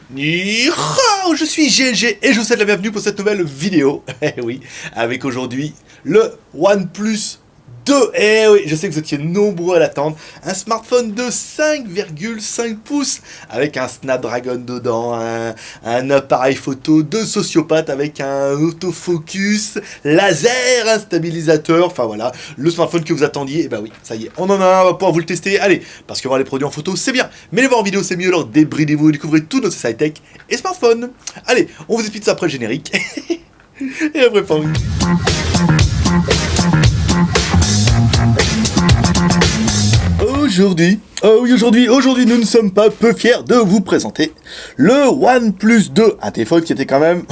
Ni hao, je suis GLG et je vous souhaite la bienvenue pour cette nouvelle vidéo. Eh oui, avec aujourd'hui le OnePlus 2. Eh oui, je sais que vous étiez nombreux à l'attendre. Un smartphone de 5,5 pouces avec un Snapdragon dedans, un appareil photo de sociopathe avec un autofocus laser, un stabilisateur. Enfin voilà, le smartphone que vous attendiez. Et bah oui, ça y est, on en a un, on va pouvoir vous le tester. Allez, parce que voir les produits en photo, c'est bien. Mais les voir en vidéo, c'est mieux. Alors débridez-vous et découvrez tout notre high-tech et smartphone. Allez, on vous explique ça après le générique. Et après, pas Aujourd'hui, nous ne sommes pas peu fiers de vous présenter le OnePlus 2, un téléphone qui était quand même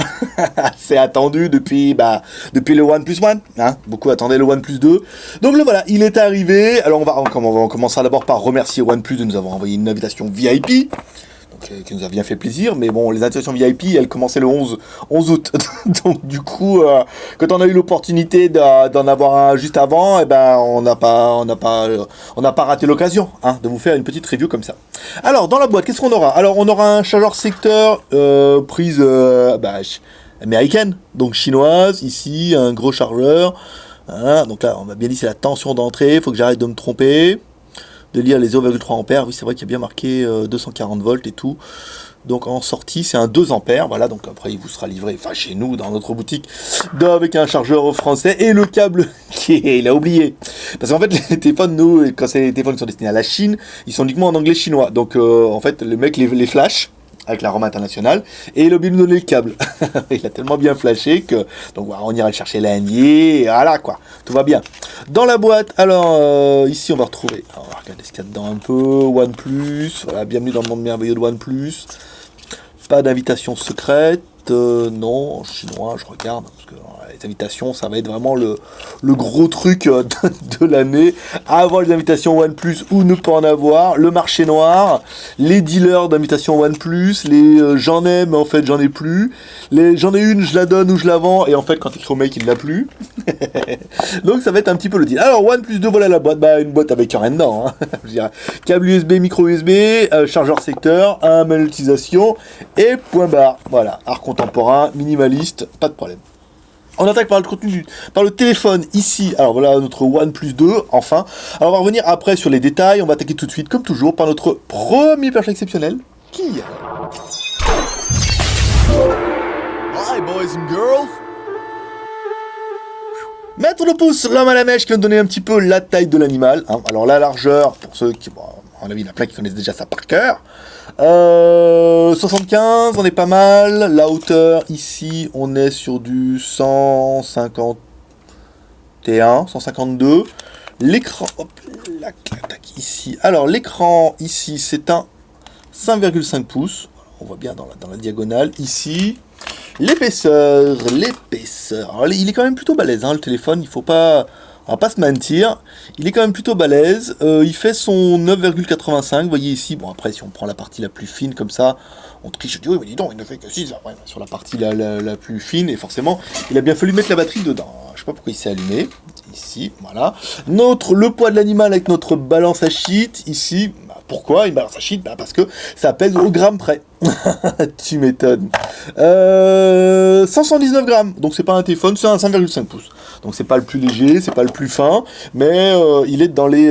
assez attendu depuis le OnePlus One, hein. Beaucoup attendaient le OnePlus 2. Donc le voilà, il est arrivé. Alors on commencera d'abord par remercier OnePlus de nous avoir envoyé une invitation VIP. Qui nous a bien fait plaisir, mais bon, les invitations VIP, elles commençaient le 11 août. Donc du coup, quand on a eu l'opportunité d'en avoir un juste avant, eh ben, on n'a pas raté l'occasion, hein, de vous faire une petite review comme ça. Alors, dans la boîte, qu'est-ce qu'on aura? Alors, on aura un chargeur secteur prise américaine, donc chinoise, ici, un gros chargeur. Voilà, donc là, on m'a bien dit c'est la tension d'entrée, il faut que j'arrête de me tromper. De lire les 0,3 ampères, oui c'est vrai qu'il y a bien marqué 240 volts et tout, donc en sortie c'est un 2 ampères, voilà, donc après il vous sera livré, enfin chez nous dans notre boutique, avec un chargeur français, et le câble il a oublié, parce qu'en fait les téléphones, nous, quand les téléphones sont destinés à la Chine, ils sont uniquement en anglais chinois, donc en fait le mec les flash, avec la ROM internationale, et il a oublié de nous donner le câble. Il a tellement bien flashé que, donc voilà, on ira le chercher lundi, et voilà quoi, tout va bien. Dans la boîte, alors ici on va retrouver, on va regarder ce qu'il y a dedans un peu, OnePlus, voilà, bienvenue dans le monde merveilleux de OnePlus, pas d'invitation secrète, non, en chinois, je regarde, parce que les invitations, ça va être vraiment le gros truc de l'année. Avoir les invitations OnePlus ou ne pas en avoir, le marché noir, les dealers d'invitations OnePlus, les j'en ai, mais en fait j'en ai plus, j'en ai une, je la donne ou je la vends, et en fait quand t'écris au mec, il l'a plus. Donc ça va être un petit peu le deal. Alors OnePlus 2, voilà la boîte, une boîte avec rien dedans, hein. Je dirais, câble USB, micro USB, chargeur secteur, un manuel d'utilisation, et point barre. Voilà, art contemporain, minimaliste, pas de problème. On attaque par le contenu, par le téléphone ici. Alors voilà notre OnePlus 2, enfin. Alors on va revenir après sur les détails. On va attaquer tout de suite, comme toujours, par notre premier perche exceptionnel. Qui Hi boys and girls. Mettre le pouce, l'homme à la mèche qui va nous donner un petit peu la taille de l'animal, hein. Alors la largeur, pour ceux qui, bon, à mon avis, il y en a plein qui connaissent déjà ça par cœur. 75, on est pas mal. La hauteur, ici, on est sur du 151, 152. L'écran, hop, là, ici. Alors, l'écran, ici, c'est un 5,5 pouces. On voit bien dans la diagonale, ici. L'épaisseur. Alors, il est quand même plutôt balèze, hein, le téléphone, on va pas se mentir, il est quand même plutôt balèze, il fait son 9,85, vous voyez ici, bon après si on prend la partie la plus fine comme ça, on triche, oui mais dis donc, il ne fait que 6, ouais, sur la partie la plus fine, et forcément, il a bien fallu mettre la batterie dedans, je sais pas pourquoi il s'est allumé, ici, voilà, le poids de l'animal avec notre balance à shit, ici, pourquoi une balance à shit? Parce que ça pèse au gramme près. Tu m'étonnes. 519 grammes. Donc c'est pas un téléphone, c'est un 5,5 pouces. Donc c'est pas le plus léger, c'est pas le plus fin, mais il est dans les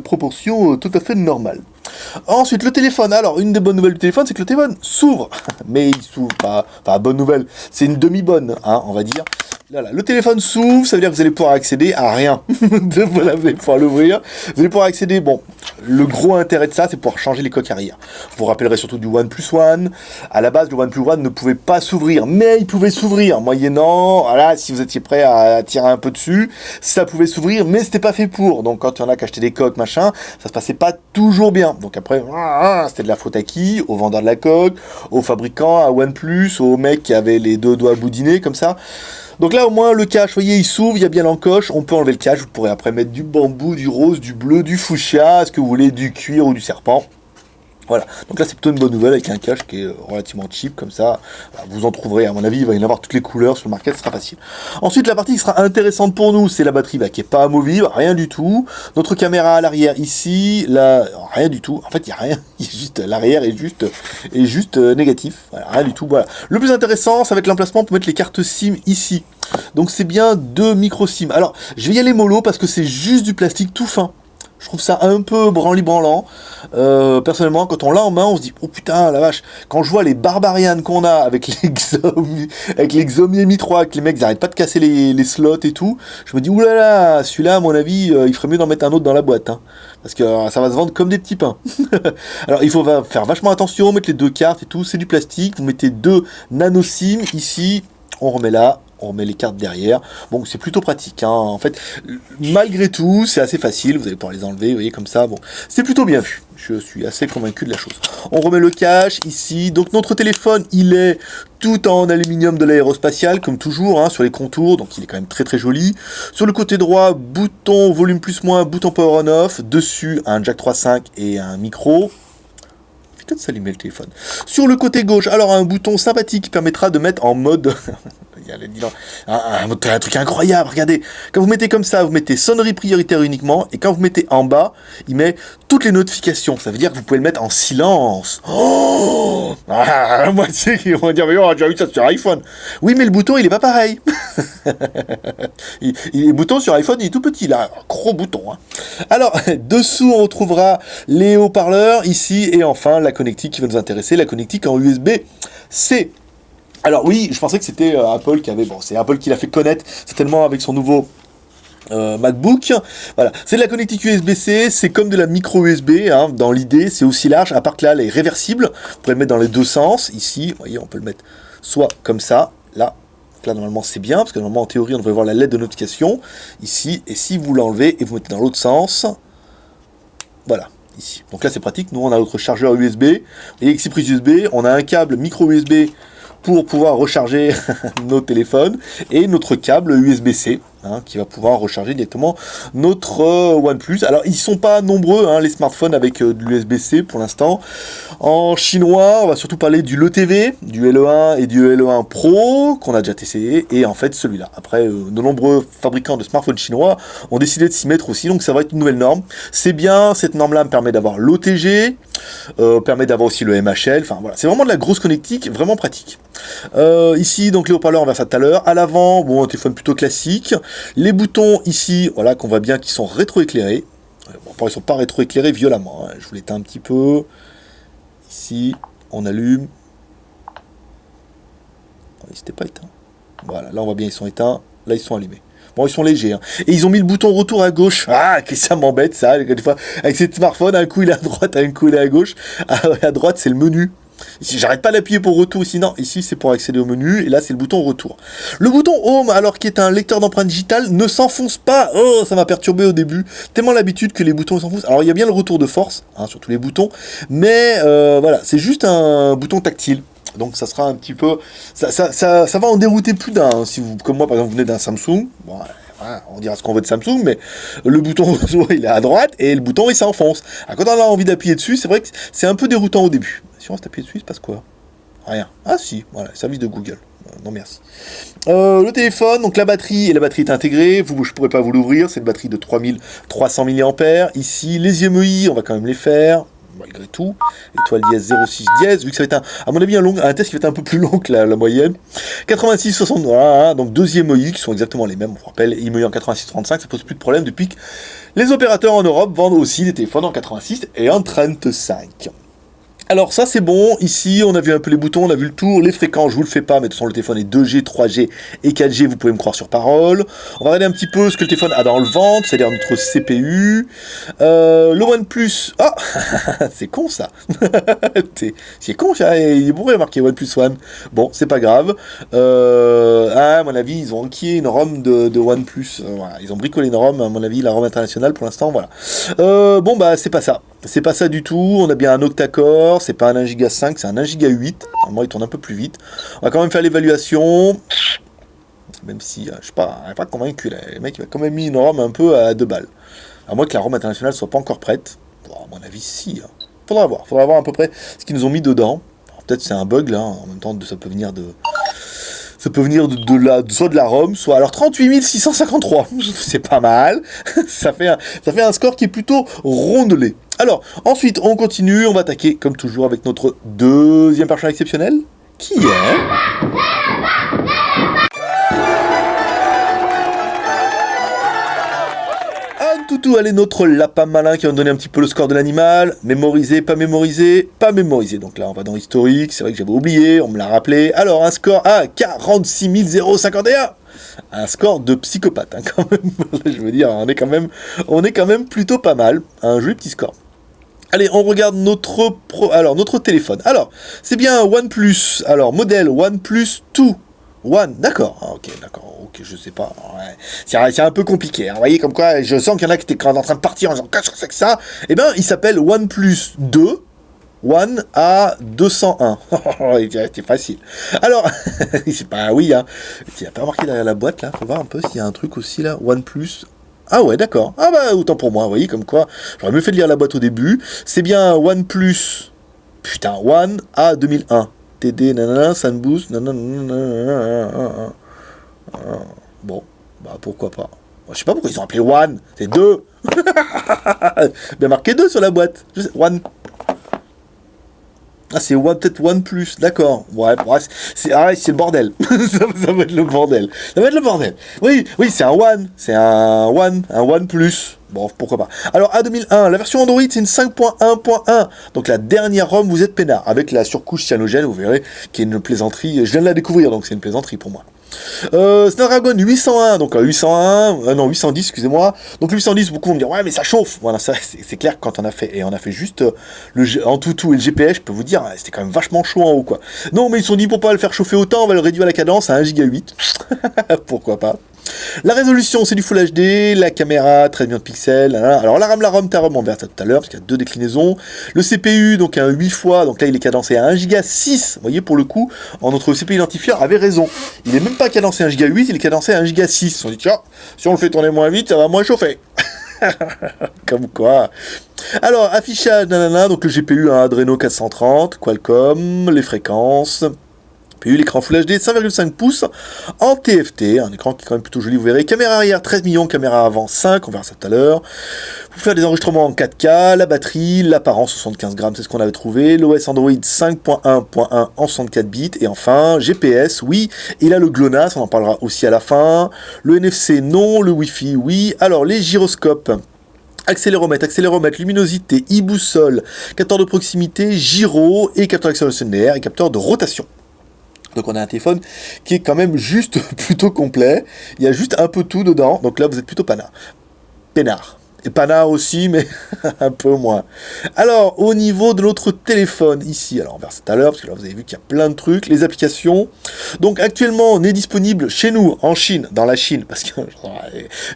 proportions tout à fait normales. Ensuite, le téléphone. Alors, une des bonnes nouvelles du téléphone, c'est que le téléphone s'ouvre. Mais il s'ouvre pas. Enfin, bonne nouvelle. C'est une demi-bonne, hein, on va dire. Là, le téléphone s'ouvre, ça veut dire que vous allez pouvoir accéder à rien. Voilà, vous allez pouvoir l'ouvrir. Vous allez pouvoir accéder, bon, le gros intérêt de ça, c'est pouvoir changer les coques arrière. Vous vous rappellerez surtout du OnePlus One. À la base, le OnePlus One ne pouvait pas s'ouvrir, mais il pouvait s'ouvrir, moyennant, voilà, si vous étiez prêt à tirer un peu dessus, ça pouvait s'ouvrir, mais c'était pas fait pour. Donc, quand il y en a qui achetaient des coques, machin, ça se passait pas toujours bien. Donc après, c'était de la faute à qui? Au vendeur de la coque, au fabricant, à OnePlus, au mec qui avait les deux doigts boudinés, comme ça. Donc là, au moins, le cache, vous voyez, il s'ouvre, il y a bien l'encoche, on peut enlever le cache, vous pourrez après mettre du bambou, du rose, du bleu, du fuchsia, est-ce que vous voulez du cuir ou du serpent. Voilà, donc là c'est plutôt une bonne nouvelle avec un cache qui est relativement cheap comme ça. Voilà, vous en trouverez, à mon avis, il va y en avoir toutes les couleurs sur le market, ce sera facile. Ensuite, la partie qui sera intéressante pour nous, c'est la batterie qui est pas amovible, rien du tout. Notre caméra à l'arrière ici, là, rien du tout. En fait, il n'y a rien, l'arrière est juste négatif, voilà, rien du tout. Voilà. Le plus intéressant, ça va être l'emplacement pour mettre les cartes SIM ici. Donc c'est bien 2 micro SIM. Alors, je vais y aller mollo parce que c'est juste du plastique tout fin. Je trouve ça un peu branli-branlant. Personnellement, quand on l'a en main, on se dit, oh putain, la vache. Quand je vois les Barbarians qu'on a avec les Xiaomi Mi 3, que les mecs n'arrêtent pas de casser les slots et tout, je me dis, oulala, celui-là, à mon avis, il ferait mieux d'en mettre un autre dans la boîte. Hein, parce que ça va se vendre comme des petits pains. Alors, il faut faire vachement attention, mettre les 2 cartes et tout. C'est du plastique. Vous mettez 2 nano SIM ici. On remet là. On met les cartes derrière. Bon, c'est plutôt pratique. Hein. En fait, malgré tout, c'est assez facile. Vous allez pouvoir les enlever, vous voyez, comme ça. Bon, c'est plutôt bien vu. Je suis assez convaincu de la chose. On remet le cache ici. Donc, notre téléphone, il est tout en aluminium de l'aérospatial, comme toujours, hein, sur les contours. Donc, il est quand même très, très joli. Sur le côté droit, bouton volume plus-moins, bouton power on-off. Dessus, un jack 3.5 et un micro. Peut-être s'allumer le téléphone. Sur le côté gauche, alors un bouton sympathique qui permettra de mettre en mode... Il y a un truc incroyable, regardez. Quand vous mettez comme ça, vous mettez sonnerie prioritaire uniquement, et quand vous mettez en bas, il met toutes les notifications. Ça veut dire que vous pouvez le mettre en silence. Oh moi, tu sais, ils vont dire, mais on a déjà vu ça sur iPhone. Oui, mais le bouton, il est pas pareil. Le bouton sur iPhone, il est tout petit, là. Un gros bouton. Hein. Alors, dessous, on retrouvera les haut-parleurs, ici, et enfin, la connectique qui va nous intéresser, la connectique en USB-C. Alors oui, je pensais que c'était Apple qui avait... Bon, c'est Apple qui l'a fait connaître, certainement avec son nouveau MacBook. Voilà, c'est de la connectique USB-C, c'est comme de la micro USB, hein, dans l'idée, c'est aussi large, à part que là, elle est réversible. Vous pouvez le mettre dans les 2 sens. Ici, vous voyez, on peut le mettre soit comme ça, là. Là, normalement, c'est bien, parce que normalement, en théorie, on devrait voir la LED de notification. Ici, et si vous l'enlevez et vous mettez dans l'autre sens, voilà. Ici. Donc là, c'est pratique. Nous, on a notre chargeur USB. Vous voyez, ici, prise USB, on a un câble micro USB pour pouvoir recharger nos téléphones et notre câble USB-C hein, qui va pouvoir recharger directement notre OnePlus. Alors ils sont pas nombreux hein, les smartphones avec de l'USB-C pour l'instant. En chinois, on va surtout parler du LeTV, du LE1 et du LE1 Pro qu'on a déjà testé et en fait celui-là. Après, de nombreux fabricants de smartphones chinois ont décidé de s'y mettre aussi, donc ça va être une nouvelle norme. C'est bien, cette norme-là me permet d'avoir l'OTG, permet d'avoir aussi le MHL, enfin voilà, c'est vraiment de la grosse connectique, vraiment pratique. Ici, donc les haut-parleurs, on verra ça tout à l'heure. À l'avant, bon, un téléphone plutôt classique. Les boutons ici, voilà, qu'on voit bien qu'ils sont rétroéclairés. Bon, ils sont pas rétroéclairés violemment. Hein. Je vous l'éteins un petit peu. Ici, on allume. Oh, ils n'étaient pas éteints. Voilà, là on voit bien, ils sont éteints. Là, ils sont allumés. Bon, ils sont légers. Hein. Et ils ont mis le bouton retour à gauche. Ah, que ça m'embête, ça. Des fois, avec ces smartphones, un coup il est à droite, un coup il est à gauche. À droite, c'est le menu. Ici, j'arrête pas d'appuyer pour retour ici, non, ici c'est pour accéder au menu, et là c'est le bouton retour. Le bouton Home, alors qui est un lecteur d'empreintes digitales, ne s'enfonce pas. Oh, ça m'a perturbé au début. Tellement l'habitude que les boutons s'enfoncent. Alors il y a bien le retour de force, hein, sur tous les boutons, mais voilà, c'est juste un bouton tactile. Donc ça sera un petit peu... Ça va en dérouter plus d'un. Hein, si vous, comme moi par exemple, vous venez d'un Samsung, bon, on dira ce qu'on veut de Samsung, mais le bouton retour il est à droite et le bouton il s'enfonce. Alors, quand on a envie d'appuyer dessus, c'est vrai que c'est un peu déroutant au début. Si on reste appuyé dessus, il se passe quoi? Rien. Ah si, voilà, service de Google. Non merci. Le téléphone, donc la batterie est intégrée. Je ne pourrais pas vous l'ouvrir, c'est une batterie de 3300 mAh. Ici, les IMEI, on va quand même les faire. Malgré tout, étoile dièse 06 dièse, vu que ça va être à mon avis un test qui va être un peu plus long que la moyenne. 86, 60, voilà, donc 2 IMEI qui sont exactement les mêmes, on vous rappelle, IMEI en 86, 35, ça pose plus de problème depuis que les opérateurs en Europe vendent aussi des téléphones en 86 et en 35. Alors ça c'est bon, ici on a vu un peu les boutons, on a vu le tour, les fréquences, je vous le fais pas, mais de toute façon le téléphone est 2G, 3G et 4G, vous pouvez me croire sur parole. On va regarder un petit peu ce que le téléphone a dans le ventre, c'est-à-dire notre CPU. Le OnePlus, ah c'est con ça. C'est con ça, il est bourré marqué OnePlus One. Bon, c'est pas grave. À mon avis, ils ont enquillé une ROM de OnePlus. Voilà. Ils ont bricolé une ROM, à mon avis, la ROM internationale pour l'instant, voilà. Bon bah c'est pas ça. C'est pas ça du tout, on a bien un octa-core, c'est pas un 1 Go 5, c'est un 1 Go 8. Moi, il tourne un peu plus vite. On va quand même faire l'évaluation. Même si, je sais pas, on n'est pas convaincu. Là. Le mec, il a quand même mis une ROM un peu à 2 balles. À moins que la ROM internationale soit pas encore prête. Bon, à mon avis, si. Hein. faudra voir à peu près ce qu'ils nous ont mis dedans. Peut-être c'est un bug là, hein. En même temps ça peut venir de... Ça peut venir soit de la ROM, soit... Alors 38 653, c'est pas mal. ça fait un score qui est plutôt rondelé. Alors, ensuite, on continue, on va attaquer, comme toujours, avec notre deuxième personnage exceptionnel, qui est... Toutou, allez, notre lapin malin qui va nous donner un petit peu le score de l'animal. Mémorisé, pas mémorisé, pas mémorisé. Donc là, on va dans l'historique. C'est vrai que j'avais oublié, on me l'a rappelé. Alors, un score à 46 051. Un score de psychopathe, hein, quand même. Je veux dire, on est quand même plutôt pas mal. Un joli petit score. Allez, on regarde notre téléphone. Alors, c'est bien un OnePlus. Alors, modèle OnePlus 2. One, d'accord, ok, je sais pas, ouais. C'est un peu compliqué, hein. Vous voyez, comme quoi, je sens qu'il y en a qui étaient en train de partir en disant, qu'est-ce que c'est que ça? Eh ben, il s'appelle OnePlus 2, One A201, c'est facile. Alors, c'est pas, oui, hein, il n'y a pas marqué derrière la boîte, là, faut voir un peu s'il y a un truc aussi, là, OnePlus, ah ouais, d'accord, ah bah, autant pour moi, vous voyez, comme quoi, j'aurais mieux fait de lire la boîte au début, c'est bien OnePlus, putain, One A2001. TD, nanana, Sunboost, nanana, bon, bah pourquoi pas. Je sais pas pourquoi ils ont appelé One, c'est 2. Bien marqué 2 sur la boîte. One. Ah, c'est One, peut-être One Plus, d'accord. Ouais, c'est le bordel. ça va être le bordel. Oui, c'est un One Plus. Bon, pourquoi pas. Alors, A2001, la version Android, c'est une 5.1.1. Donc, la dernière ROM, vous êtes peinard. Avec la surcouche cyanogène, vous verrez, qui est une plaisanterie. Je viens de la découvrir, donc c'est une plaisanterie pour moi. Snapdragon 801, donc 810, excusez-moi. Donc le 810, beaucoup vont me dire, ouais, mais ça chauffe. Voilà, c'est clair que quand on a fait juste en tout et le GPS, je peux vous dire, c'était quand même vachement chaud en haut, quoi. Non, mais ils se sont dit, pour pas le faire chauffer autant, on va le réduire la cadence à 1,8 Go. Pourquoi pas. La résolution, c'est du Full HD, la caméra, 13 millions de pixels. Alors la ROM, on verra ça tout à l'heure, parce qu'il y a 2 déclinaisons. Le CPU, donc un 8 fois, donc là il est cadencé à 1,6 Go. Vous voyez, pour le coup, notre CPU identifieur avait raison. Il n'est même pas cadencé à 1,8 Go, il est cadencé à 1,6 Go. On dit, tiens, si on le fait tourner moins vite, ça va moins chauffer. Comme quoi. Alors, affichage, nanana, donc le GPU, un Adreno 430, Qualcomm, les fréquences... l'écran Full HD 5,5 pouces en TFT, un écran qui est quand même plutôt joli, vous verrez. Caméra arrière 13 millions, caméra avant 5, on verra ça tout à l'heure. Pour faire des enregistrements en 4K, la batterie, l'apparence 75 grammes, c'est ce qu'on avait trouvé. L'OS Android 5.1.1 en 64 bits. Et enfin, GPS, oui. Il a le GLONASS, on en parlera aussi à la fin. Le NFC, non. Le Wi-Fi, oui. Alors, les gyroscopes. Accéléromètre, luminosité, e-boussole, capteur de proximité, gyro et capteur d'accélération linéaire et capteur de rotation. Donc on a un téléphone qui est quand même juste plutôt complet. Il y a juste un peu tout dedans. Donc là, vous êtes plutôt peinard. Et panard aussi, mais un peu moins. Alors, au niveau de notre téléphone, ici, alors on verra ça tout à l'heure, parce que là, vous avez vu qu'il y a plein de trucs. Les applications. Donc, actuellement, on est disponible chez nous, en Chine, dans la Chine, parce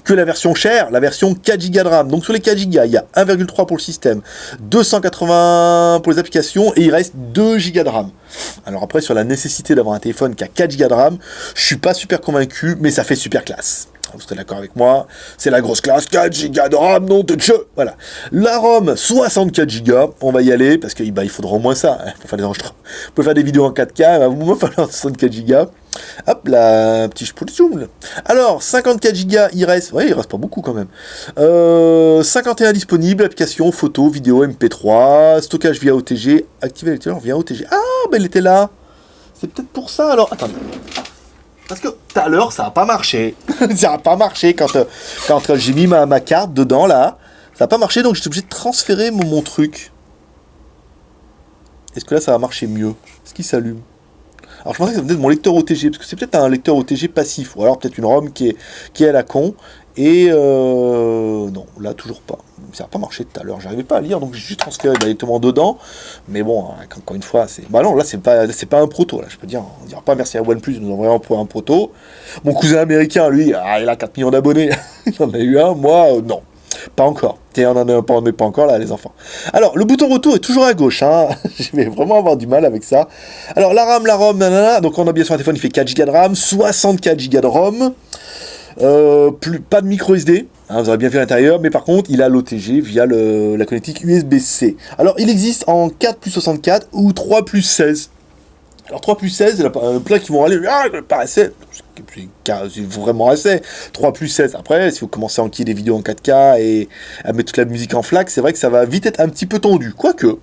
que la version chère, la version 4 Go de RAM. Donc, sur les 4 Go, il y a 1,3 pour le système, 280 pour les applications, et il reste 2 Go de RAM. Alors après, sur la nécessité d'avoir un téléphone qui a 4 Go de RAM, je suis pas super convaincu, mais ça fait super classe. Vous serez d'accord avec moi, c'est la grosse classe, 4 Go de RAM, non de jeu. Voilà. La ROM, 64 Go, on va y aller, parce qu'il il faudra au moins ça, hein, pour faire des enregistrements. Vous pouvez faire des vidéos en 4K, il va au moins falloir 64 Go. Hop, la petite zoom. Alors, 54 Go, il reste pas beaucoup quand même. 51 disponibles, application, photo, vidéo, MP3, stockage via OTG, activer les lecteurs via OTG. Ah, ben il était là. C'est peut-être pour ça, alors, attendez. Parce que tout à l'heure, ça n'a pas marché. Ça n'a pas marché quand j'ai mis ma carte dedans, là. Ça n'a pas marché, donc j'étais obligé de transférer mon truc. Est-ce que là, ça va marcher mieux? Est-ce qu'il s'allume? Alors, je pensais que ça venait de mon lecteur OTG, parce que c'est peut-être un lecteur OTG passif, ou alors peut-être une ROM qui est à la con. Et non, là, toujours pas. Ça n'a pas marché tout à l'heure, j'arrivais pas à lire, donc j'ai juste transféré directement dedans. Mais bon, encore une fois, bah non, là, c'est pas un proto, là, je peux dire. On dira pas merci à OnePlus de nous envoyer un proto. Mon cousin américain, lui, il a 4 millions d'abonnés. Il en a eu un, moi, non. Pas encore. On n'est pas encore là, les enfants. Alors, le bouton retour est toujours à gauche. Hein. Je vais vraiment avoir du mal avec ça. Alors, la ROM, nanana. Donc, on a bien sûr un téléphone, il fait 4 Go de RAM, 64 Go de ROM. Pas de micro SD. Hein, vous aurez bien vu l'intérieur, mais par contre, il a l'OTG via la connectique USB-C. Alors, il existe en 4 plus 64 ou 3 plus 16. Alors 3 plus 16, il y en a plein qui vont aller, pas assez, c'est vraiment assez. 3 plus 16, après, si vous commencez à enquiller des vidéos en 4K et à mettre toute la musique en FLAC, c'est vrai que ça va vite être un petit peu tendu. Quoique,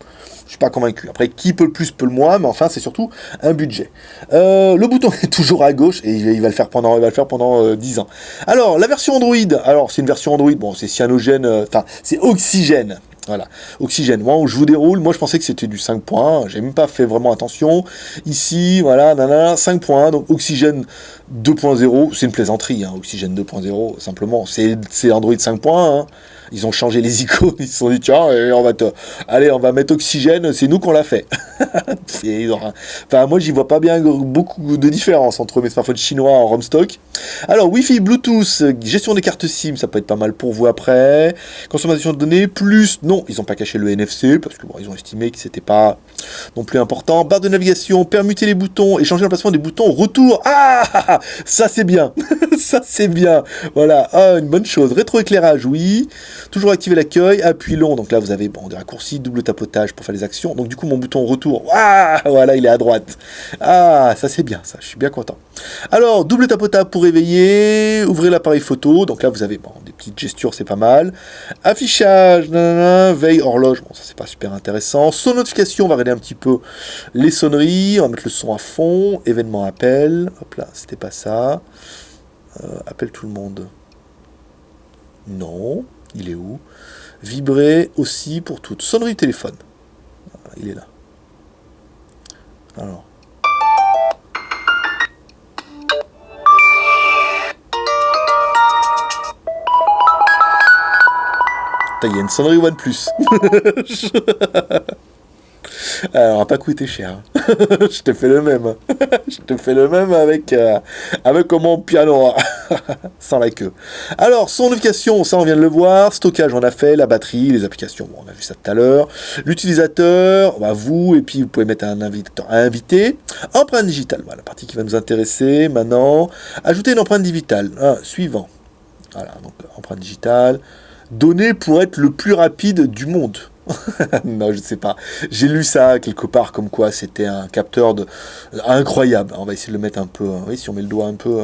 je suis pas convaincu. Après, qui peut le plus, peut le moins, mais enfin, c'est surtout un budget. Le bouton est toujours à gauche et il va le faire pendant 10 ans. Alors, la version Android, alors c'est une version Android, bon, c'est cyanogène, enfin, c'est oxygène. Voilà, oxygène. Moi, où je vous déroule, moi je pensais que c'était du 5 points, j'ai même pas fait vraiment attention. Ici, voilà, 5 points, donc oxygène 2.0, c'est une plaisanterie, hein, oxygène 2.0, simplement, c'est Android 5 points, hein. Ils ont changé les icônes, ils se sont dit, tiens, allez, on va mettre oxygène, c'est nous qu'on l'a fait. Enfin, moi, j'y vois pas bien beaucoup de différence entre mes smartphones chinois en ROM stock. Alors, Wi-Fi, Bluetooth, gestion des cartes SIM, ça peut être pas mal pour vous après. Consommation de données, plus, non, ils ont pas caché le NFC, parce que bon, ils ont estimé que c'était pas non plus important. Barre de navigation, permuter les boutons et changer l'emplacement des boutons retour. Ah, ça c'est bien, ça c'est bien. Voilà, une bonne chose. Rétroéclairage, oui. Toujours activer l'accueil, appui long. Donc là, vous avez des raccourcis, double tapotage pour faire les actions. Donc du coup, mon bouton retour, voilà, il est à droite. Ah, ça c'est bien, ça. Je suis bien content. Alors, double tapotage pour réveiller, ouvrez l'appareil photo. Donc là, vous avez des petites gestures, c'est pas mal. Affichage, veille, horloge. Bon, ça c'est pas super intéressant. Son notification, on va regarder un petit peu les sonneries. On va mettre le son à fond. Événement appel. Hop là, c'était pas ça. Appelle tout le monde. Non. Il est où? Vibrer aussi pour toutes. Sonnerie téléphone. Voilà, il est là. Alors. Il y a une sonnerie OnePlus. Alors, on n'a pas coûté cher. Je te fais le même. Je te fais le même avec mon piano. Sans la queue. Alors, son notification, ça on vient de le voir. Stockage, on a fait. La batterie, les applications, on a vu ça tout à l'heure. L'utilisateur, vous, et puis vous pouvez mettre un invité. Empreinte digitale, voilà, la partie qui va nous intéresser maintenant. Ajouter une empreinte digitale. Suivant. Voilà, donc empreinte digitale. Données pour être le plus rapide du monde. Non, je ne sais pas. J'ai lu ça quelque part comme quoi c'était un capteur incroyable. On va essayer de le mettre un peu. Oui, si on met le doigt un peu.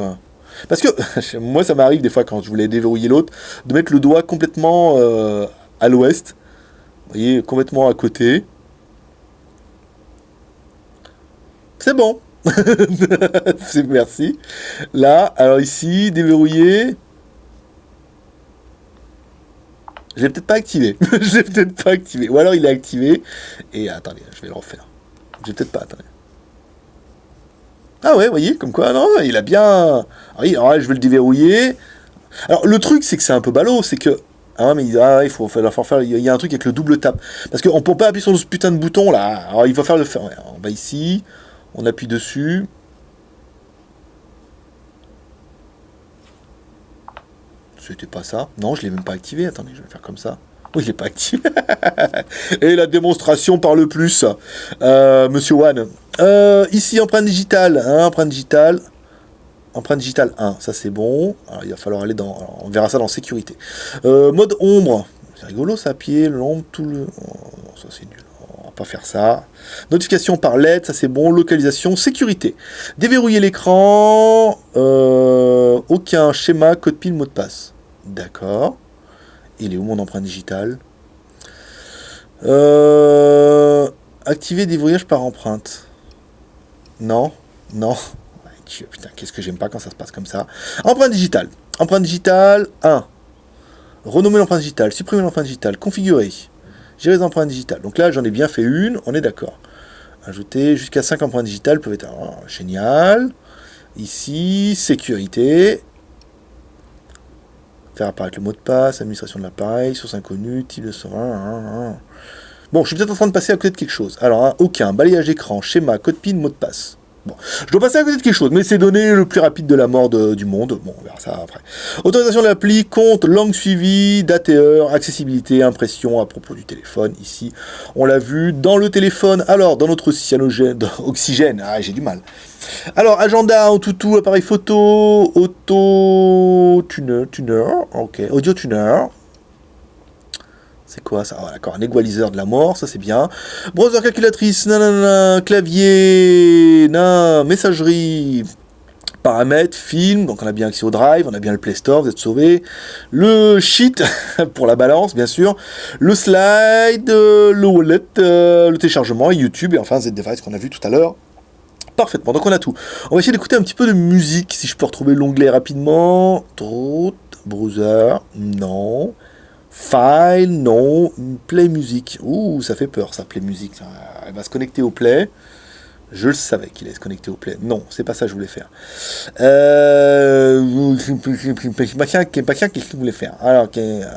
Parce que moi, ça m'arrive des fois quand je voulais déverrouiller l'autre de mettre le doigt complètement à l'ouest. Vous voyez, complètement à côté. C'est bon. Merci. Là, alors ici, déverrouiller. Je l'ai peut-être pas activé. Je l'ai peut-être pas activé. Ou alors il est activé. Et attendez, je vais le refaire. Je vais peut-être pas, attendez. Ah ouais, vous voyez, comme quoi, non, il a bien... Ah oui, alors là, je vais le déverrouiller. Alors, le truc, c'est que c'est un peu ballot, c'est que... mais il faut faire... Il y a un truc avec le double tap. Parce qu'on peut pas appuyer sur ce putain de bouton, là. Alors, il va faire le faire. Ouais, on va ici, on appuie dessus. C'était pas ça. Non, je l'ai même pas activé. Attendez, je vais faire comme ça. Oui, je l'ai pas activé. Et la démonstration par le plus. Monsieur One. Ici, empreinte digitale. Empreinte digitale. Empreinte digitale 1. Ça, c'est bon. Alors, il va falloir aller dans... Alors, on verra ça dans sécurité. Mode ombre. C'est rigolo, ça, pied, l'ombre, tout le... Oh, non, ça, c'est nul. On va pas faire ça. Notification par LED, ça c'est bon. Localisation, sécurité. Déverrouiller l'écran. Aucun schéma, code PIN, mot de passe. D'accord. Il est où mon empreinte digitale? Activer déverrouillage par empreinte. Non. Non. Putain, qu'est-ce que j'aime pas quand ça se passe comme ça. Empreinte digitale. Empreinte digitale 1. Renommer l'empreinte digitale. Supprimer l'empreinte digitale. Configurer. Gérer les empreintes digitales. Donc là, j'en ai bien fait une. On est d'accord. Ajouter jusqu'à 5 empreintes digitales peuvent être... génial. Ici, sécurité. Faire apparaître le mot de passe. Administration de l'appareil. Source inconnue. Type de... Bon, je suis peut-être en train de passer à côté de quelque chose. Alors, aucun. Balayage d'écran. Schéma. Code PIN. Mot de passe. Bon, je dois passer à côté de quelque chose, mais c'est donné le plus rapide de la mort du monde. Bon, on verra ça après. Autorisation de l'appli, compte, langue suivie, date et heure, accessibilité, impression à propos du téléphone. Ici, on l'a vu dans le téléphone. Alors, dans notre oxygène, ah, j'ai du mal. Alors, agenda, Antutu, appareil photo, auto-tuner, ok, audio-tuner. C'est quoi ça? Ah, d'accord, un égaliseur de la mort, ça c'est bien. Browser calculatrice, nanana, clavier, messagerie, paramètres, film, donc on a bien accès au Drive, on a bien le Play Store, vous êtes sauvés. Le sheet, pour la balance, bien sûr. Le slide, le wallet, le téléchargement, YouTube, et enfin Z-Device qu'on a vu tout à l'heure. Parfaitement, donc on a tout. On va essayer d'écouter un petit peu de musique, si je peux retrouver l'onglet rapidement. Browser, non. File, non. Play music. Ouh, ça fait peur, ça, Play music. Elle va se connecter au Play. Je le savais qu'il allait se connecter au Play. Non, c'est pas ça que je voulais faire. Qu'est-ce que je voulais faire? Alors, il n'y a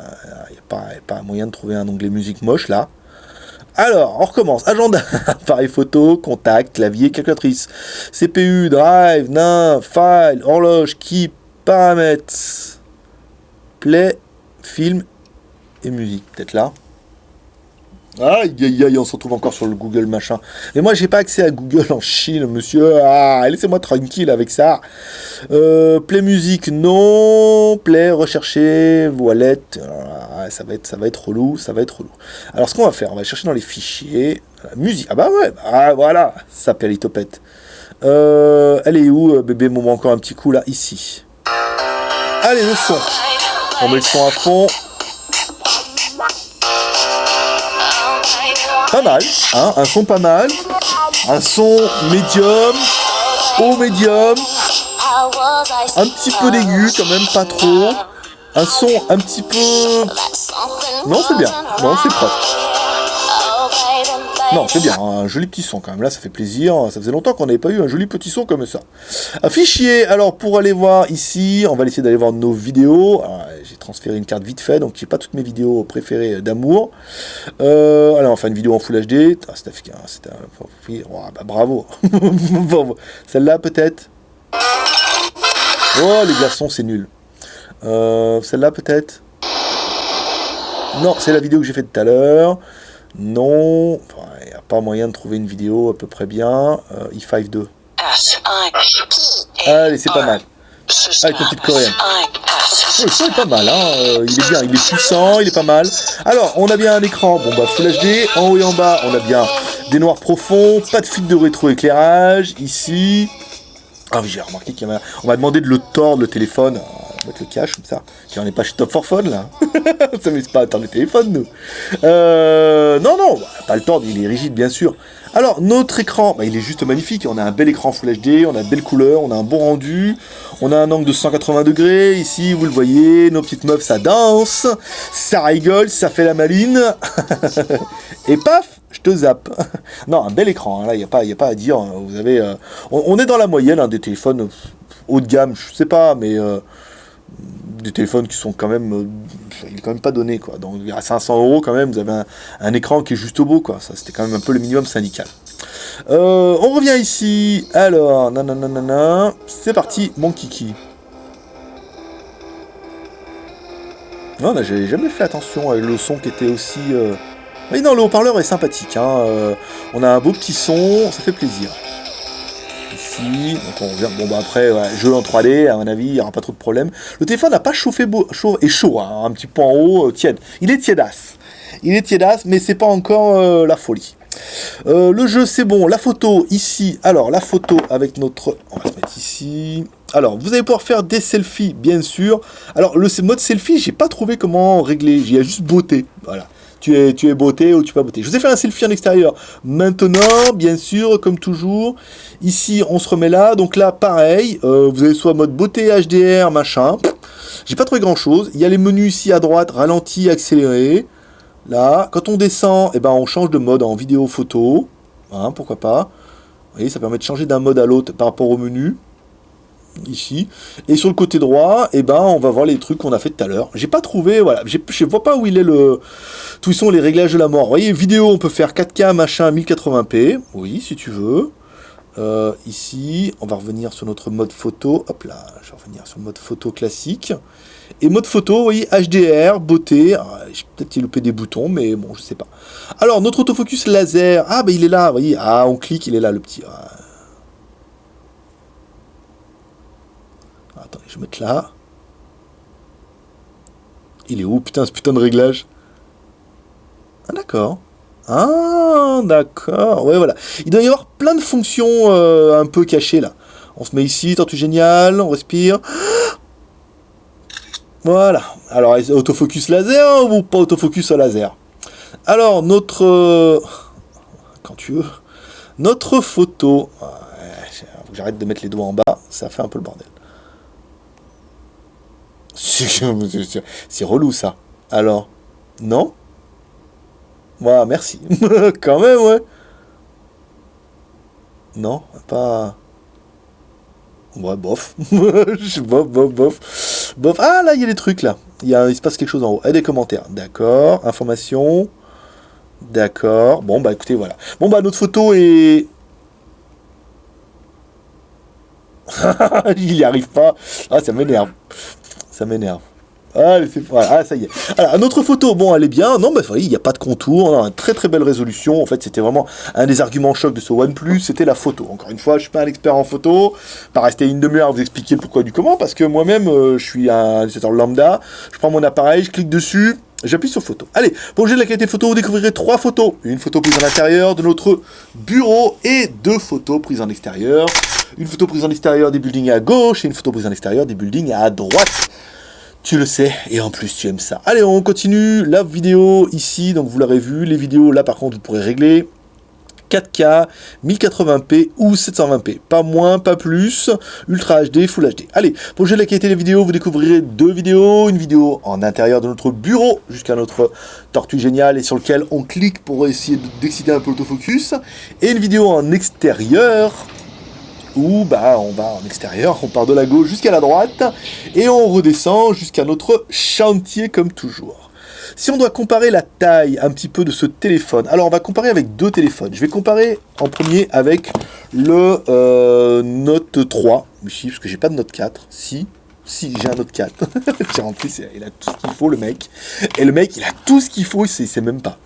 pas moyen de trouver un onglet musique moche, là. Alors, on recommence. Agenda, appareil photo, contact, clavier, calculatrice, CPU, drive, file, horloge, keep, paramètres, play, film et musique. Peut-être là. Aïe, aïe, aïe, on se retrouve encore sur le Google machin. Mais moi, j'ai pas accès à Google en Chine, monsieur. Ah, laissez-moi tranquille avec ça. Play musique, non. Play, rechercher, wallet. Ah, ça va être relou, ça va être relou. Alors, ce qu'on va faire, on va chercher dans les fichiers. Musique. Ah bah ouais, ah voilà. Ça s'appelle Itopette. Elle est où, bébé? Moment encore un petit coup là, ici. Allez, le son. On met le son à fond. Pas mal, hein, un son pas mal, un son médium, haut médium, un petit peu d'aigu quand même, pas trop, un son un petit peu... Non, c'est bien, non, c'est propre. Non, c'est bien, un joli petit son quand même, là ça fait plaisir, ça faisait longtemps qu'on n'avait pas eu un joli petit son comme ça. Un fichier, alors pour aller voir ici, on va essayer d'aller voir nos vidéos. J'ai transféré une carte vite fait, donc j'ai pas toutes mes vidéos préférées d'amour. Alors on va faire une vidéo en Full HD, bravo. Celle-là peut-être. Oh les glaçons c'est nul. Celle-là peut-être. Non, c'est la vidéo que j'ai faite tout à l'heure. Non, il n'y a pas moyen de trouver une vidéo à peu près bien. i5 2. Allez, c'est pas mal. Avec une petite coréenne. Oui, ça est pas mal, hein. Il est bien, il est puissant, il est pas mal. Alors, on a bien un écran, bon bah Full HD. En haut et en bas, on a bien des noirs profonds, pas de filtre de rétroéclairage. Ici. Ah oui, j'ai remarqué on m'a demandé de le tordre le téléphone. On va mettre le cache comme ça. On n'est pas chez Top for Phone là. Ça ne met pas à tordre le téléphone nous. Non, pas le tordre, il est rigide bien sûr. Alors notre écran, il est juste magnifique. On a un bel écran Full HD, on a de belles couleurs, on a un bon rendu. On a un angle de 180 degrés. Ici, vous le voyez, nos petites meufs ça danse, ça rigole, ça fait la maline. Et paf, je te zappe. Non, un bel écran, hein. Là, il n'y a pas à dire. Vous avez, on est dans la moyenne des téléphones haut de gamme, je sais pas, mais des téléphones qui sont quand même, il est quand même pas donné, quoi. Donc à 500 € quand même, vous avez un écran qui est juste beau, quoi. Ça, c'était quand même un peu le minimum syndical. On revient ici. Alors, c'est parti, mon kiki. Non, j'avais jamais fait attention avec le son qui était aussi... Oui, non, le haut-parleur est sympathique, hein. On a un beau petit son, ça fait plaisir. Ici, donc on revient... Bon, bah après, ouais, jeu en 3D, à mon avis, il n'y aura pas trop de problème. Le téléphone n'a pas chauffé chaud, hein, un petit peu en haut, tiède. Il est tiédasse. Mais c'est pas encore la folie. Le jeu, c'est bon. La photo, ici. Alors, la photo avec notre... On va se mettre ici... Alors, vous allez pouvoir faire des selfies, bien sûr. Alors, le mode selfie, j'ai pas trouvé comment régler. Il y a juste beauté. Voilà. Tu es beauté ou tu es pas beauté. Je vous ai fait un selfie en extérieur. Maintenant, bien sûr, comme toujours, ici, on se remet là. Donc là, pareil. Vous avez soit mode beauté, HDR, machin. J'ai pas trouvé grand-chose. Il y a les menus ici à droite, ralenti, accéléré. Là, quand on descend, eh ben, on change de mode en vidéo photo. Hein, pourquoi pas. Vous voyez, ça permet de changer d'un mode à l'autre par rapport au menu. Ici. Et sur le côté droit, eh ben, on va voir les trucs qu'on a fait tout à l'heure. J'ai pas trouvé, voilà. Je vois pas où il est le... Tous sont les réglages de la mort. Vous voyez, vidéo, on peut faire 4K, machin, 1080p. Oui, si tu veux. Ici, on va revenir sur notre mode photo. Hop là, je vais revenir sur le mode photo classique. Et mode photo, vous voyez, HDR, beauté. J'ai peut-être loupé des boutons, mais bon, je sais pas. Alors, notre autofocus laser. Ah, bah il est là, vous voyez. Ah, on clique, il est là, le petit. Attendez, je vais mettre là. Il est où, putain, ce putain de réglage? Ah, d'accord. Ah, d'accord. Ouais, voilà. Il doit y avoir plein de fonctions un peu cachées, là. On se met ici, tortue géniale, on respire. Voilà. Alors, autofocus laser ou pas autofocus au laser? Alors, notre... quand tu veux. Notre photo... Ouais, faut que j'arrête de mettre les doigts en bas, ça fait un peu le bordel. C'est relou, ça. Alors, non? Voilà, merci. Quand même, ouais. Non, pas... Ouais, bof. Bof, bof, bof. Bof. Ah, là, il y a des trucs, là. Il se passe quelque chose en haut. Et des commentaires. D'accord. Information. D'accord. Bon, bah, écoutez, voilà. Bon, bah, notre photo est... Il n'y arrive pas. Ah, ça m'énerve. Ça m'énerve. Allez, c'est voilà, ah, ça y est. Alors, notre photo, bon, elle est bien. Non, bah, il n'y a pas de contour. On a une très très belle résolution. En fait, c'était vraiment un des arguments chocs de ce OnePlus, c'était la photo. Encore une fois, je suis pas un expert en photo. Pas rester une demi-heure à vous expliquer le pourquoi du comment, parce que moi-même, je suis un utilisateur lambda. Je prends mon appareil, je clique dessus. J'appuie sur photo. Allez, pour juger de la qualité photo, vous découvrirez 3 photos. Une photo prise en l'intérieur de notre bureau et 2 photos prises en extérieur. Une photo prise en extérieur des buildings à gauche et une photo prise en extérieur des buildings à droite. Tu le sais, et en plus tu aimes ça. Allez, on continue la vidéo ici, donc vous l'aurez vu. Les vidéos, là par contre, vous pourrez régler 4K, 1080p ou 720p. Pas moins, pas plus. Ultra HD, Full HD. Allez, pour juger la qualité des vidéos, vous découvrirez 2 vidéos. Une vidéo en intérieur de notre bureau, jusqu'à notre tortue géniale, et sur lequel on clique pour essayer d'exciter un peu l'autofocus. Et une vidéo en extérieur, où bah, on va en extérieur, on part de la gauche jusqu'à la droite, et on redescend jusqu'à notre chantier comme toujours. Si on doit comparer la taille un petit peu de ce téléphone, alors on va comparer avec 2 téléphones. Je vais comparer en premier avec le Note 3, ici, parce que j'ai pas de Note 4, si j'ai un Note 4. En plus, il a tout ce qu'il faut, le mec. Et le mec, il a tout ce qu'il faut, c'est même pas.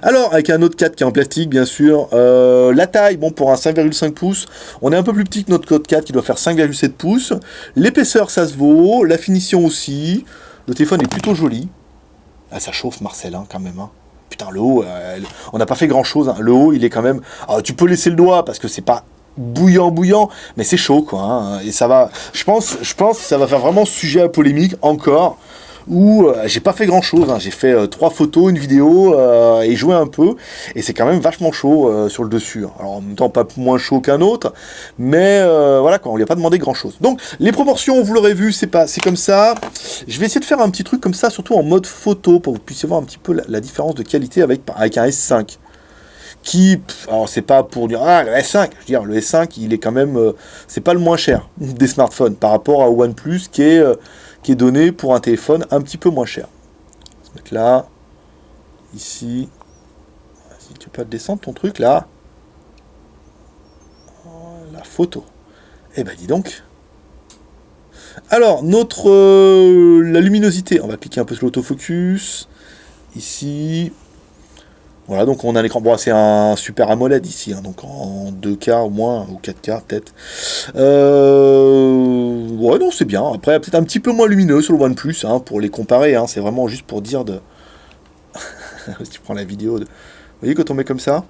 Alors, avec un Note 4 qui est en plastique, bien sûr. La taille, bon, pour un 5,5 pouces, on est un peu plus petit que notre Note 4 qui doit faire 5,7 pouces. L'épaisseur, ça se vaut. La finition aussi. Le téléphone est plutôt joli. Ah, ça chauffe, Marcel, hein, quand même. Hein. Putain, le haut, on n'a pas fait grand-chose. Hein. Le haut, il est quand même... Alors, tu peux laisser le doigt parce que c'est pas bouillant, mais c'est chaud, quoi. Hein. Et ça va... Je pense que ça va faire vraiment sujet à polémique, encore. Où j'ai pas fait grand chose, hein. J'ai fait 3 photos, une vidéo et joué un peu, et c'est quand même vachement chaud sur le dessus. Alors en même temps pas moins chaud qu'un autre, mais voilà quoi, on lui a pas demandé grand chose. Donc les proportions, vous l'aurez vu, c'est comme ça. Je vais essayer de faire un petit truc comme ça, surtout en mode photo, pour que vous puissiez voir un petit peu la différence de qualité avec un S5. Qui, alors c'est pas pour dire le S5, je veux dire le S5 il est quand même, c'est pas le moins cher des smartphones par rapport à OnePlus qui est donné pour un téléphone un petit peu moins cher. On va se mettre là, ici, si tu peux te descendre ton truc là, la photo. Eh ben dis donc. Alors notre la luminosité, on va cliquer un peu sur l'autofocus ici. Voilà, donc on a l'écran. Bon, c'est un Super AMOLED ici, hein, donc en 2K au moins, ou 4K peut-être. Ouais, non, c'est bien. Après, peut-être un petit peu moins lumineux sur le OnePlus, hein, pour les comparer. Hein, c'est vraiment juste pour dire de. Si tu prends la vidéo de. Vous voyez, quand on met comme ça,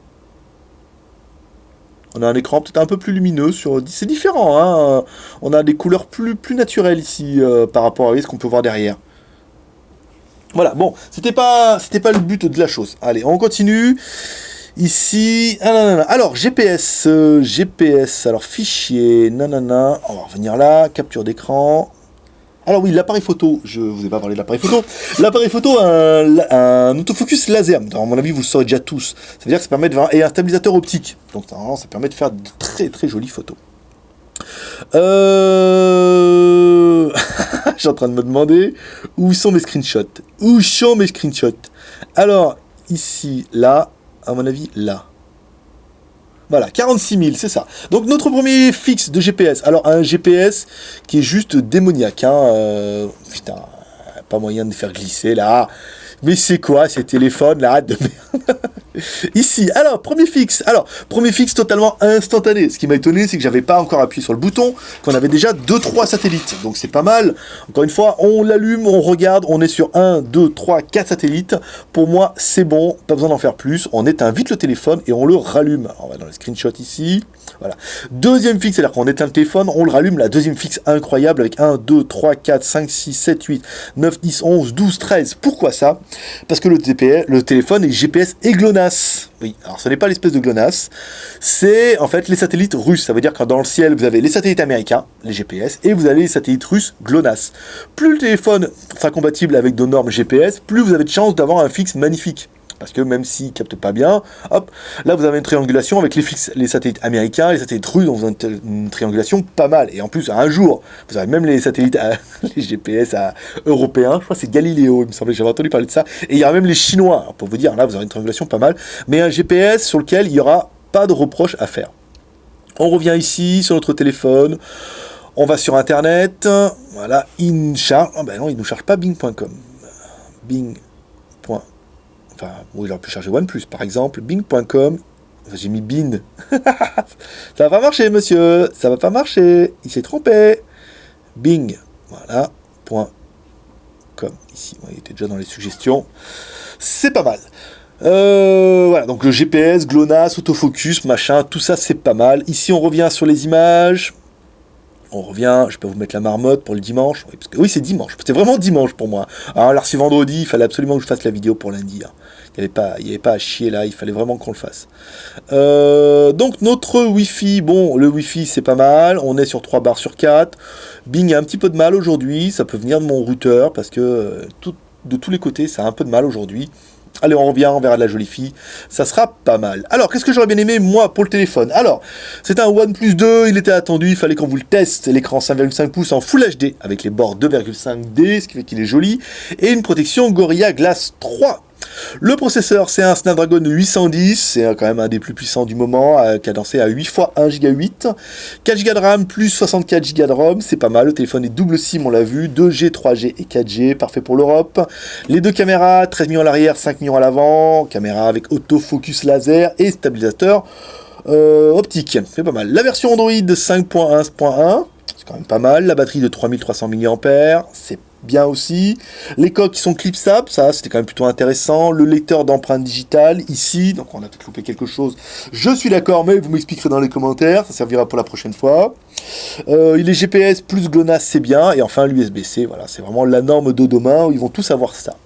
on a un écran peut-être un peu plus lumineux. C'est différent, hein. On a des couleurs plus naturelles ici par rapport à ce qu'on peut voir derrière. Voilà, bon, c'était pas le but de la chose. Allez, on continue. Ici, alors GPS, alors fichier, nanana, on va revenir là, capture d'écran. Alors oui, l'appareil photo, je vous ai pas parlé de l'appareil photo. L'appareil photo a un autofocus laser, à mon avis vous le saurez déjà tous. Ça veut dire que ça permet de faire, et un stabilisateur optique, donc ça permet de faire de très très jolies photos. Je suis en train de me demander où sont mes screenshots. Où sont mes screenshots? Alors, ici, là, à mon avis, là. Voilà, 46 000, c'est ça. Donc notre premier fixe de GPS. Alors un GPS qui est juste démoniaque. Hein, putain, pas moyen de faire glisser là. Mais c'est quoi ces téléphones là de merde. Ici, alors, premier fixe totalement instantané. Ce qui m'a étonné, c'est que j'avais pas encore appuyé sur le bouton, qu'on avait déjà 2-3 satellites. Donc c'est pas mal. Encore une fois, on l'allume, on regarde, on est sur 1, 2, 3, 4 satellites. Pour moi, c'est bon, pas besoin d'en faire plus. On éteint vite le téléphone et on le rallume. Alors, on va dans les screenshots ici. Voilà. Deuxième fixe, c'est-à-dire qu'on éteint le téléphone, on le rallume. La deuxième fixe incroyable avec 1, 2, 3, 4, 5, 6, 7, 8, 9, 10, 11, 12, 13. Pourquoi ça? Parce que le téléphone est GPS et GLONASS. Oui, alors ce n'est pas l'espèce de GLONASS, c'est en fait les satellites russes. Ça veut dire que dans le ciel, vous avez les satellites américains, les GPS, et vous avez les satellites russes GLONASS. Plus le téléphone sera compatible avec nos normes GPS, plus vous avez de chances d'avoir un fixe magnifique. Parce que même s'il ne capte pas bien, hop, là vous avez une triangulation avec les satellites américains, les satellites russes, donc vous avez une triangulation pas mal. Et en plus, un jour, vous avez même les satellites, les GPS européens, je crois que c'est Galileo, il me semblait, j'avais entendu parler de ça. Et il y aura même les Chinois, alors pour vous dire, là vous aurez une triangulation pas mal, mais un GPS sur lequel il n'y aura pas de reproche à faire. On revient ici sur notre téléphone, on va sur Internet, voilà, il nous charge, ah ben non, il ne nous charge pas Bing.com, Bing.com. Enfin, oui, j'aurais pu charger OnePlus, par exemple, Bing.com. Enfin, j'ai mis Bin. Ça va pas marcher, monsieur. Ça va pas marcher. Il s'est trompé. Bing. Voilà. .com. Ici, il était déjà dans les suggestions. C'est pas mal. Voilà, donc le GPS, GLONASS, autofocus, machin, tout ça, c'est pas mal. Ici, on revient sur les images. On revient, je peux vous mettre la marmotte pour le dimanche. Oui, parce que, oui, c'est dimanche. C'est vraiment dimanche pour moi. Alors c'est vendredi, il fallait absolument que je fasse la vidéo pour lundi. Hein. Il n'y avait pas à chier là, il fallait vraiment qu'on le fasse. Donc notre Wi-Fi, bon, le Wi-Fi c'est pas mal. On est sur 3 barres sur 4. Bing a un petit peu de mal aujourd'hui. Ça peut venir de mon routeur parce que de tous les côtés, ça a un peu de mal aujourd'hui. Allez, on revient, on verra de la jolie fille. Ça sera pas mal. Alors, qu'est-ce que j'aurais bien aimé, moi, pour le téléphone? Alors, c'est un OnePlus 2, il était attendu, il fallait qu'on vous le teste. L'écran 5,5 pouces en Full HD, avec les bords 2,5D, ce qui fait qu'il est joli. Et une protection Gorilla Glass 3. Le processeur, c'est un Snapdragon 810, c'est quand même un des plus puissants du moment, cadencé à 8 fois 1 Go 8. 4 Go de RAM plus 64 Go de ROM, c'est pas mal, le téléphone est double SIM, on l'a vu, 2G, 3G et 4G, parfait pour l'Europe. Les deux caméras, 13 millions à l'arrière, 5 millions à l'avant, caméra avec autofocus laser et stabilisateur optique, c'est pas mal. La version Android 5.1.1, c'est quand même pas mal, la batterie de 3300 mAh, c'est bien aussi. Les coques qui sont clipsables, ça c'était quand même plutôt intéressant. Le lecteur d'empreintes digitales ici, donc on a peut-être loupé quelque chose. Je suis d'accord, mais vous m'expliquerez dans les commentaires, ça servira pour la prochaine fois. Il est GPS plus GLONASS, c'est bien. Et enfin l'USB-C, voilà, c'est vraiment la norme de demain où ils vont tous avoir ça.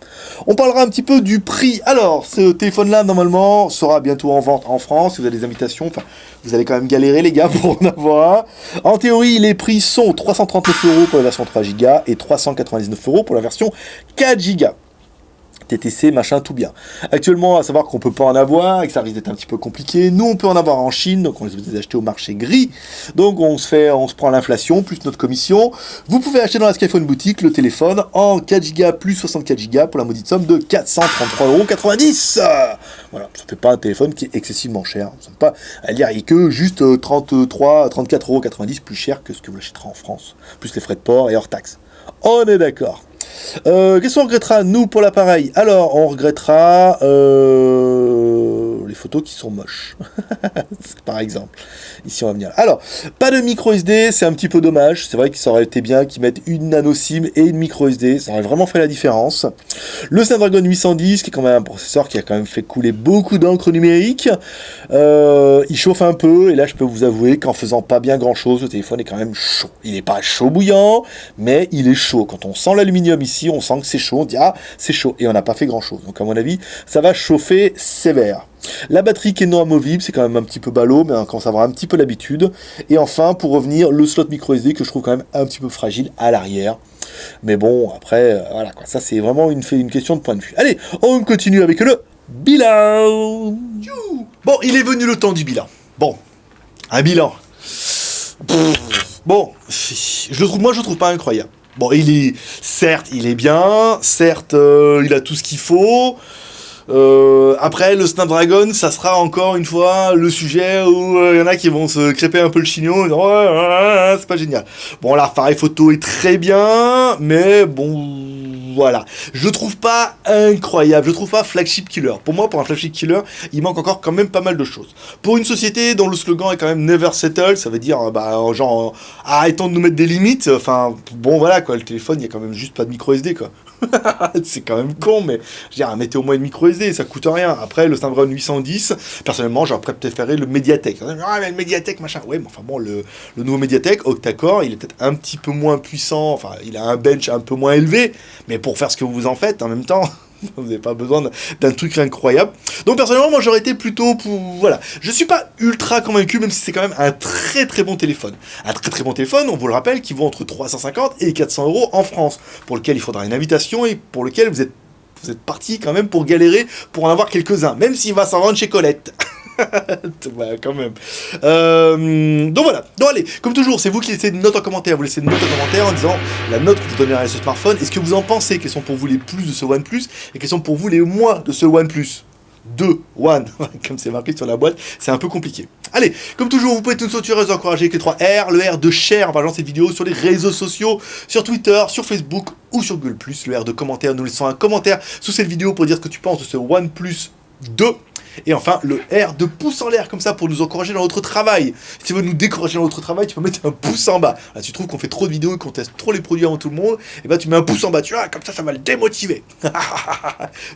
On parlera un petit peu du prix. Alors, ce téléphone-là, normalement, sera bientôt en vente en France. Si vous avez des invitations, enfin, vous allez quand même galérer, les gars, pour en avoir un. En théorie, les prix sont 339 € pour la version 3 Go et 399 € pour la version 4 Go. TTC, machin, tout bien. Actuellement, à savoir qu'on peut pas en avoir et que ça risque d'être un petit peu compliqué. Nous, on peut en avoir en Chine, donc on les acheter au marché gris. Donc on se prend l'inflation plus notre commission. Vous pouvez acheter dans la Skyphone boutique le téléphone en 4 Go plus 64 Go pour la maudite somme de 433,90 €. Voilà, ça fait pas un téléphone qui est excessivement cher. Ça pas à dire, il est que juste 34,90 € plus cher que ce que vous l'achèterez en France, plus les frais de port et hors taxe. On est d'accord. Qu'est-ce qu'on regrettera, nous, pour l'appareil? Alors, on regrettera les photos qui sont moches. Par exemple. Ici, on va venir. Alors, pas de micro SD, c'est un petit peu dommage. C'est vrai que ça aurait été bien qu'ils mettent une nano SIM et une micro SD. Ça aurait vraiment fait la différence. Le Snapdragon 810, qui est quand même un processeur qui a quand même fait couler beaucoup d'encre numérique. Il chauffe un peu. Et là, je peux vous avouer qu'en faisant pas bien grand-chose, le téléphone est quand même chaud. Il n'est pas chaud bouillant, mais il est chaud. Quand on sent l'aluminium ici, on sent que c'est chaud. On dit, ah, c'est chaud. Et on n'a pas fait grand-chose. Donc, à mon avis, ça va chauffer sévère. La batterie qui est non amovible, c'est quand même un petit peu ballot, mais on commence à avoir un petit peu l'habitude. Et enfin, pour revenir, le slot micro SD que je trouve quand même un petit peu fragile à l'arrière. Mais bon, après, voilà quoi, ça c'est vraiment une question de point de vue. Allez, on continue avec le bilan. Bon, il est venu le temps du bilan. Bon, un bilan. Bon, je le trouve pas incroyable. Bon, certes, il est bien, certes, il a tout ce qu'il faut. Après, le Snapdragon, ça sera encore une fois le sujet où il y en a qui vont se crêper un peu le chignon, en disant, ouais, c'est pas génial. Bon, l'appareil photo est très bien, mais bon, voilà. Je le trouve pas incroyable, je le trouve pas flagship killer. Pour moi, pour un flagship killer, il manque encore quand même pas mal de choses. Pour une société dont le slogan est quand même Never Settle, ça veut dire, genre, arrêtons de nous mettre des limites. Enfin, bon, voilà, quoi, le téléphone, il y a quand même juste pas de micro SD, quoi. C'est quand même con, mais je veux dire, mettez au moins une micro SD, ça coûte rien. Après, le Snapdragon 810, personnellement, j'aurais préféré le Mediatek. Ah, mais le Mediatek, machin. Ouais, mais enfin bon, le nouveau Mediatek, octa-core, il est peut-être un petit peu moins puissant, enfin, il a un bench un peu moins élevé, mais pour faire ce que vous en faites, en même temps, vous n'avez pas besoin d'un truc incroyable. Donc personnellement, moi j'aurais été plutôt pour... Voilà. Je suis pas ultra convaincu, même si c'est quand même un très très bon téléphone. Un très très bon téléphone, on vous le rappelle, qui vaut entre 350 et 400 euros en France, pour lequel il faudra une invitation et pour lequel vous êtes parti quand même pour galérer pour en avoir quelques-uns, même s'il va s'en vendre chez Colette. Ouais, quand même. Donc voilà. Donc allez, comme toujours, c'est vous qui laissez une note en commentaire. Vous laissez une note en commentaire en disant la note que vous donnerez à ce smartphone. Est-ce que vous en pensez? Quels sont pour vous les plus de ce OnePlus et quels sont pour vous les moins de ce OnePlus 2 One, comme c'est marqué sur la boîte, c'est un peu compliqué. Allez, comme toujours, vous pouvez tout nous encourager avec les 3 R, le R de share en partageant cette vidéo sur les réseaux sociaux, sur Twitter, sur Facebook ou sur Google+, le R de commentaire, nous laissons un commentaire sous cette vidéo pour dire ce que tu penses de ce OnePlus 2. Et enfin, le R de pouce en l'air, comme ça, pour nous encourager dans notre travail. Si tu veux nous décourager dans notre travail, tu peux mettre un pouce en bas. Là, tu trouves qu'on fait trop de vidéos et qu'on teste trop les produits avant tout le monde, et ben tu mets un pouce en bas, tu vois, comme ça va le démotiver.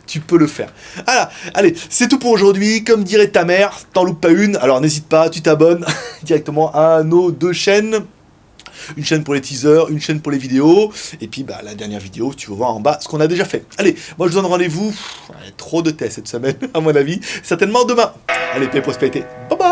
Tu peux le faire. Voilà, allez, c'est tout pour aujourd'hui. Comme dirait ta mère, t'en loupes pas une, alors n'hésite pas, tu t'abonnes directement à nos 2 chaînes. Une chaîne pour les teasers, une chaîne pour les vidéos, et puis la dernière vidéo, tu vas voir en bas ce qu'on a déjà fait. Allez, moi je vous donne rendez-vous, trop de tests cette semaine, à mon avis, certainement demain. Allez, paix et prospérité, bye bye.